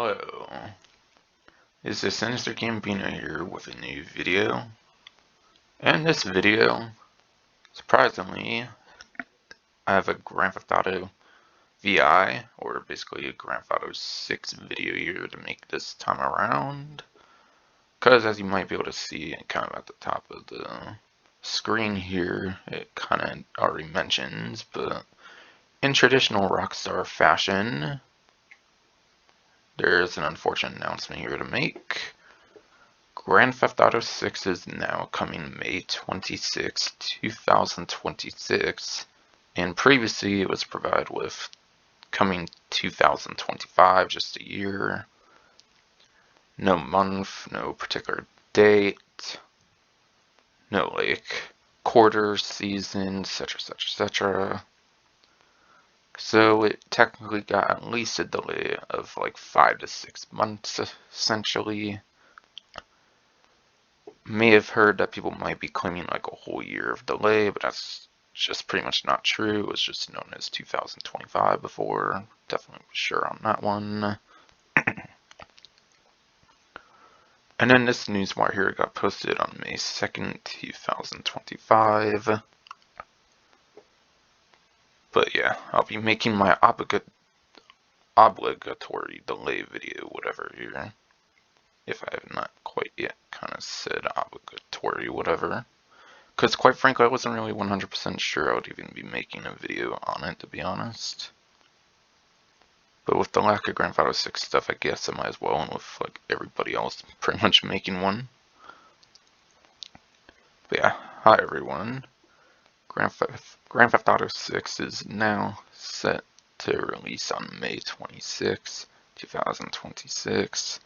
Hello, this is Sinister Campino here with a new video. In this video, surprisingly, I have a Grand Theft Auto VI, or basically a Grand Theft Auto 6 video here to make this time around. Because as you might be able to see kind of at the top of the screen here, it kind of already mentions, but in traditional Rockstar fashion, there's an unfortunate announcement here to make. Grand Theft Auto 6 is now coming May 26, 2026, and previously it was provided with coming 2025, just a year. No month, no particular date, no like quarter, season, etc, etc, etc. So it technically got at least a delay of like 5 to 6 months, essentially. May have heard that people might be claiming like a whole year of delay, but that's just pretty much not true. It was just known as 2025 before. Definitely sure on that one. And then this Newswire here got posted on May 2nd, 2025. But yeah, I'll be making my obligatory delay video, whatever here. If I have not quite yet kind of said obligatory, whatever. Because quite frankly, I wasn't really 100% sure I would even be making a video on it, to be honest. But with the lack of Grand Theft Auto 6 stuff, I guess I might as well, and with like everybody else pretty much making one. But yeah, hi everyone. Grand Theft Auto 6 is now set to release on May 26, 2026.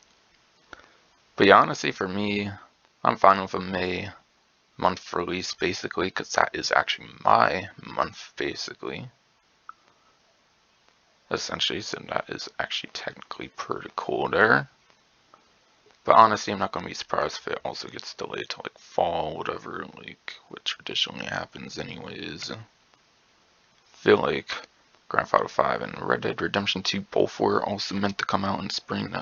But yeah, honestly for me, I'm fine with a May month release basically, because that is actually my month basically. Essentially, so that is actually technically pretty cool there. But honestly, I'm not going to be surprised if it also gets delayed to like fall, whatever, like what traditionally happens anyways. I feel like Grand Theft Auto 5 and Red Dead Redemption 2 both were also meant to come out in spring,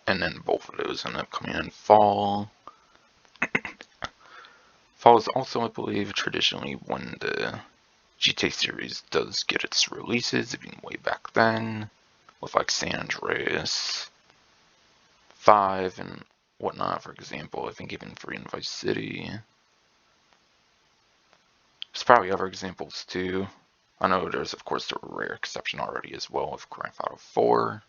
and then both of those end up coming in fall. Fall is also, I believe, traditionally when the GTA series does get its releases, even way back then, with like San Andreas 5 and whatnot, for example. I think even 3 and Vice City. There's probably other examples too. I know there's of course the rare exception already as well with Grand Theft Auto 4.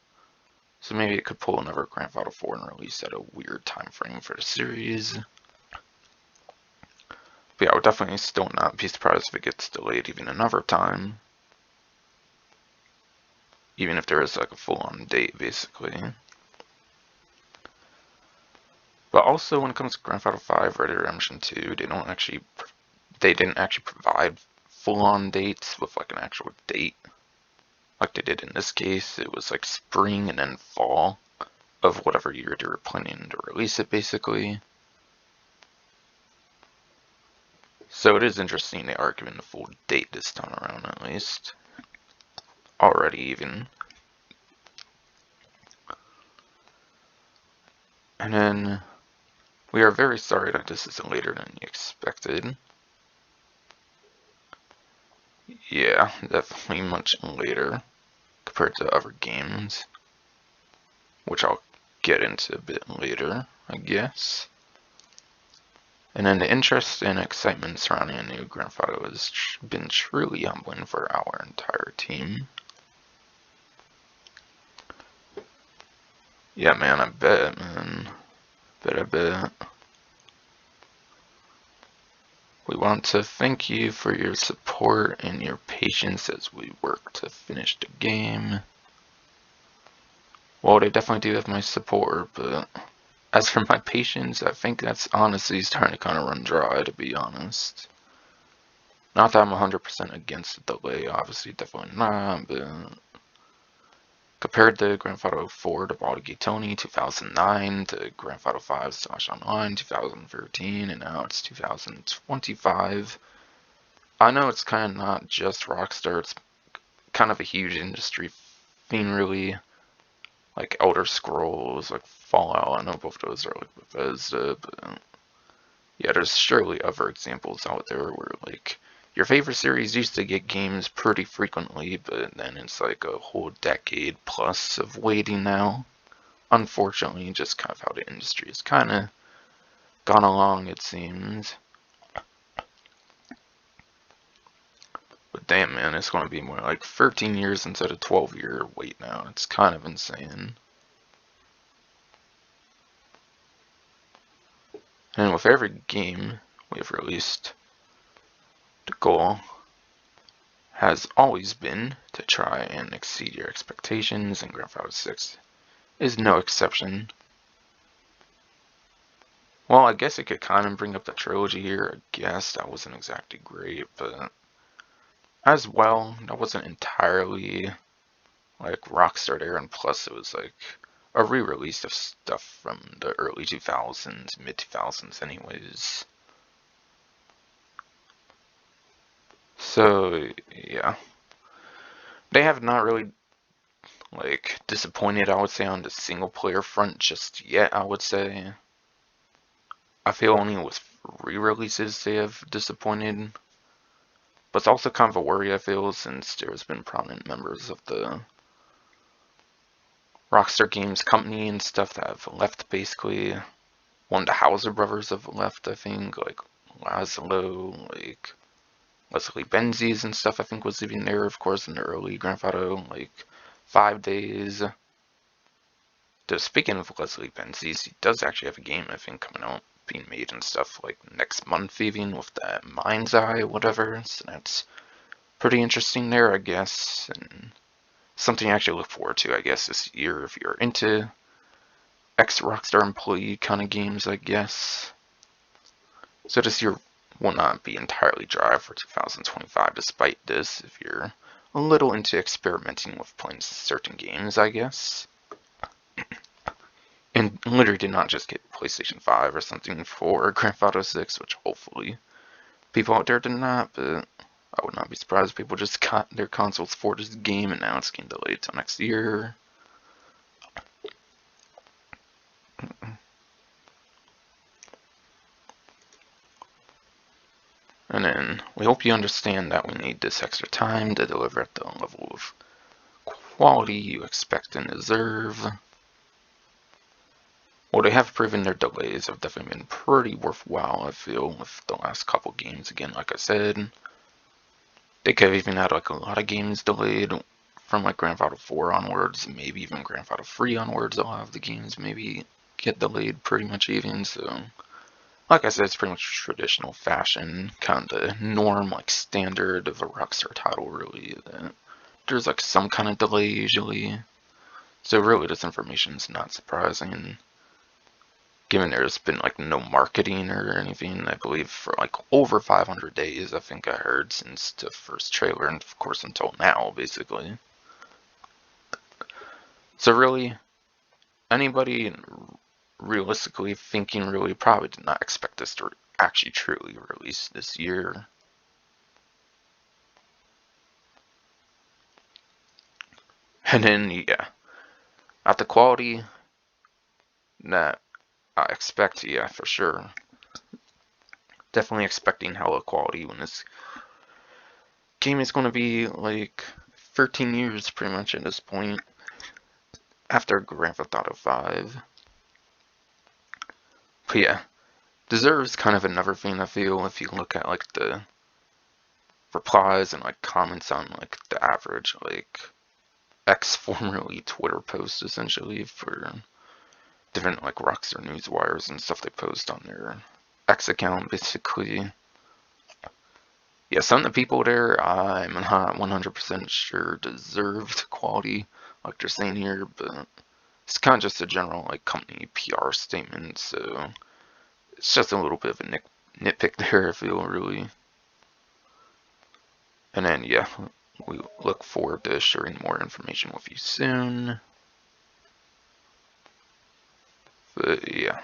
So maybe it could pull another Grand Theft Auto 4 and release at a weird time frame for the series. But yeah, I would definitely still not be surprised if it gets delayed even another time. Even if there is like a full-on date, basically. But also, when it comes to Grand Theft Auto 5, Red Dead Redemption 2, they didn't actually provide full-on dates with like an actual date. Like they did in this case, it was like spring and then fall of whatever year they were planning to release it, basically. So it is interesting they are giving the full date this time around, at least. Already, even. And then, we are very sorry that this is later than you expected. Yeah, definitely much later compared to other games, which I'll get into a bit later, I guess. And then the interest and excitement surrounding a new Grand Theft Auto has been truly humbling for our entire team. Yeah, man, I bet, man. I bet. We want to thank you for your support and your patience as we work to finish the game. Well, they definitely do have my support, but as for my patience, I think that's honestly starting to kind of run dry, to be honest. Not that I'm 100% against the delay, obviously, definitely not, but compared to Grand Theft Auto 4 to Baldi Tony 2009 to Grand Theft Auto 5 / Online 2013, and now it's 2025. I know it's kind of not just Rockstar, it's kind of a huge industry thing, really. like Elder Scrolls, like Fallout. I know both of those are like Bethesda, but yeah, there's surely other examples out there where like your favorite series used to get games pretty frequently, but then it's like a whole decade plus of waiting now. Unfortunately, just kind of how the industry has kind of gone along, it seems. But damn, man, it's going to be more like 13 years instead of 12-year wait now. It's kind of insane. And with every game we've released, the goal has always been to try and exceed your expectations, and Grand Theft Auto 6 is no exception. Well, I guess I could kind of bring up the trilogy here. I guess that wasn't exactly great, but as well, that wasn't entirely like Rockstar there, and plus it was like a re-release of stuff from the early 2000s, mid 2000s anyways. So, yeah. They have not really like disappointed, I would say, on the single player front just yet, I would say. I feel only with re-releases they have disappointed. But it's also kind of a worry, I feel, since there's been prominent members of the Rockstar Games company and stuff that have left, basically. One of the Hauser brothers have left, I think, like Laszlo, like Leslie Benzies and stuff, I think, was even there, of course, in the early Grand Theft Auto, like 5 days. Though speaking of Leslie Benzies, he does actually have a game, I think, coming out, being made and stuff, like next month even, with that MindsEye, whatever, so that's pretty interesting there, I guess, and something you actually look forward to, I guess, this year if you're into ex-Rockstar employee kind of games, I guess. So this year will not be entirely dry for 2025 despite this, if you're a little into experimenting with playing certain games, I guess. And literally did not just get PlayStation 5 or something for Grand Theft Auto 6, which hopefully people out there did not, but I would not be surprised if people just got their consoles for this game and now it's getting delayed till next year. And then we hope you understand that we need this extra time to deliver at the level of quality you expect and deserve. Well, they have proven their delays have definitely been pretty worthwhile, I feel, with the last couple games. Again, like I said, they could have even had like a lot of games delayed from like Grand Theft Auto 4 onwards, maybe even Grand Theft Auto 3 onwards. A lot of the games maybe get delayed pretty much even, so like I said, it's pretty much traditional fashion, kind of the norm, like standard of a Rockstar title, really. That there's like some kind of delay usually. So really, this information is not surprising, given there's been like no marketing or anything. I believe for like over 500 days, I think I heard, since the first trailer, and of course until now, basically. So really, anybody realistically thinking really probably did not expect this to actually truly release this year. And then, yeah, at the quality that I expect, yeah, for sure. Definitely expecting hella quality when this game is going to be like 13 years pretty much at this point, after Grand Theft Auto 5. But yeah, deserves kind of another thing, I feel, if you look at like the replies and like comments on like the average like formerly Twitter post, essentially, for different like Rockstar Newswires and stuff they post on their X account, basically. Yeah, some of the people there, I'm not 100% sure deserved quality, like they're saying here, but it's kind of just a general like company PR statement, so it's just a little bit of a nitpick there, I feel, really. And then, yeah, we look forward to sharing more information with you soon. But yeah.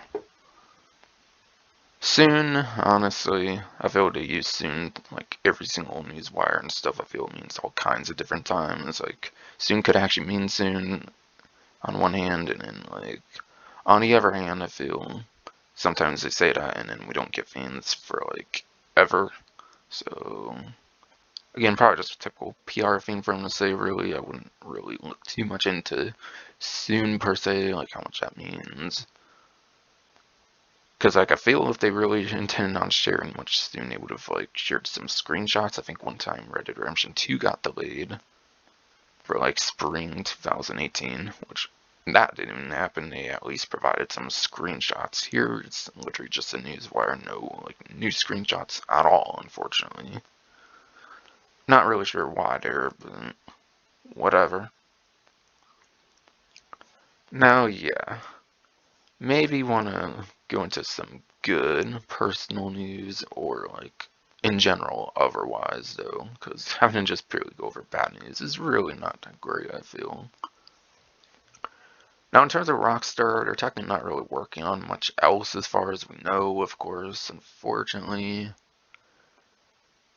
Soon, honestly, I feel to use soon, like every single news wire and stuff, I feel it means all kinds of different times. Like, soon could actually mean soon. on one hand, and then like on the other hand, I feel sometimes they say that and then we don't get fans for like ever. So again, probably just a typical PR thing for them to say. Really, I wouldn't really look too much into soon per se, like how much that means. Because like I feel if they really intended on sharing much soon, they would have like shared some screenshots. I think one time Red Dead Redemption 2 got delayed for like spring 2018, which that didn't even happen. They at least provided some screenshots. Here it's literally just a newswire, no like new screenshots at all, unfortunately. Not really sure why there, but whatever. Now, yeah, maybe want to go into some good personal news or like in general otherwise though, because having to just purely go over bad news is really not that great, I feel. Now, in terms of Rockstar, they're technically not really working on much else as far as we know, of course, unfortunately.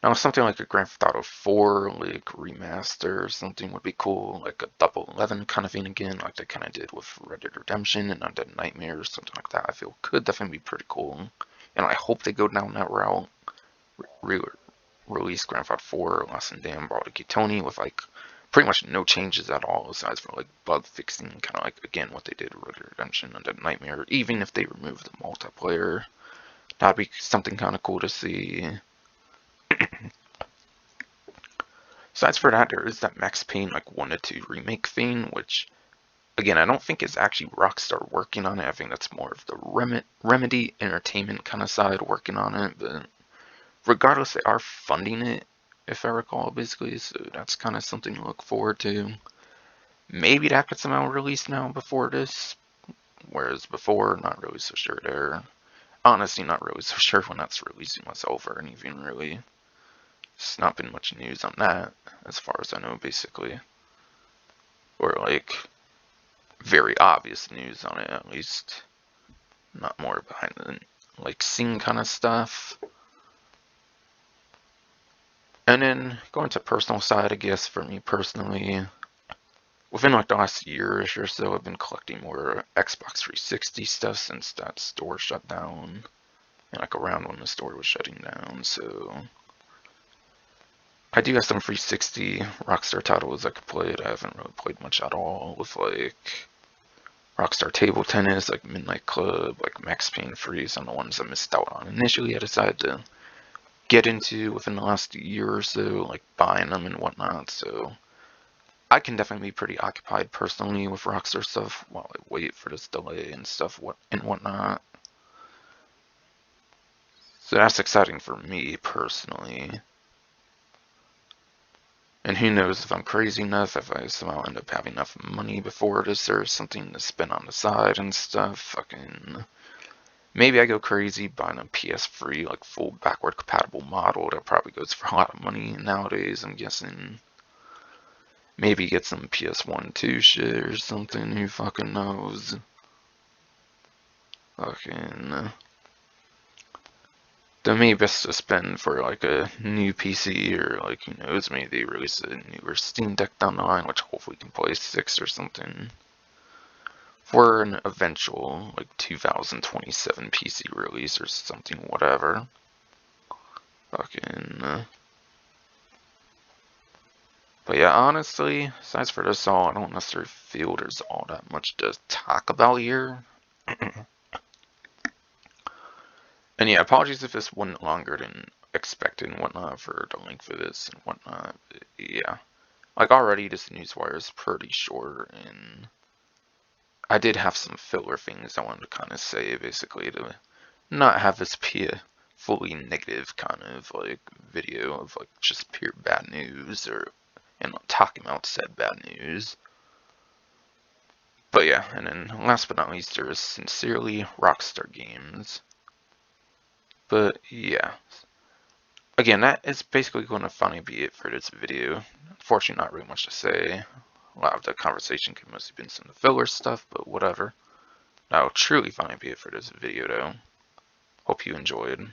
Now, something like a Grand Theft Auto 4, like remaster or something would be cool, like a Double 11 kind of thing again, like they kind of did with Red Dead Redemption and Undead Nightmare or something like that. I feel could definitely be pretty cool, and I hope they go down that route. Release Grand Theft 4, Lost and Damned, Baltic Tony with like pretty much no changes at all aside from like bug fixing, kind of like again what they did with Red Dead Redemption and Undead Nightmare. Even if they remove the multiplayer, that'd be something kind of cool to see. Besides for that, there is that Max Payne like 1 to 2 remake thing, which again I don't think is actually Rockstar working on it. I think that's more of the Remedy Entertainment kind of side working on it, but regardless, they are funding it, if I recall, basically, so that's kind of something to look forward to. Maybe that could somehow release now before this, whereas before, not really so sure there. Honestly, not really so sure when that's releasing myself or anything, really. There's not been much news on that, as far as I know, basically. Or, like, very obvious news on it, at least. Not more behind the, like, scene kind of stuff. And then going to personal side, I guess, for me personally, within like the last year-ish or so, I've been collecting more Xbox 360 stuff since that store shut down, and like around when the store was shutting down. So I do have some 360 Rockstar titles I could play. I haven't really played much at all with like Rockstar Table Tennis, like Midnight Club, like Max Payne Freeze, on the ones I missed out on. Initially, I decided to get into within the last year or so, like buying them and whatnot. So I can definitely be pretty occupied personally with Rockstar stuff while I wait for this delay and stuff and whatnot. So that's exciting for me personally. And who knows if I'm crazy enough, if I somehow end up having enough money before this or something to spend on the side and stuff. Fucking maybe I go crazy buying a PS3 like full backward compatible model that probably goes for a lot of money nowadays, I'm guessing. Maybe get some PS1 2 shit or something, who fucking knows. Fucking then maybe best to spend for like a new PC or like who knows, maybe they release a newer Steam Deck down the line, which hopefully can play 6 or something. For an eventual like 2027 PC release or something, whatever. Fucking. But yeah, honestly, aside for this all, I don't necessarily feel there's all that much to talk about here. And yeah, apologies if this went longer than expected and whatnot for the length of this and whatnot. But yeah, like already this newswire is pretty short, and I did have some filler things I wanted to kind of say, basically, to not have this be a fully negative kind of like video of like just pure bad news or and talking about said bad news. But yeah, and then last but not least, there is sincerely Rockstar Games. But yeah, again, that is basically going to finally be it for this video. Unfortunately, not really much to say. A lot of the conversation could mostly been some of the filler stuff, but whatever. That'll truly finally be it for this video, though. Hope you enjoyed.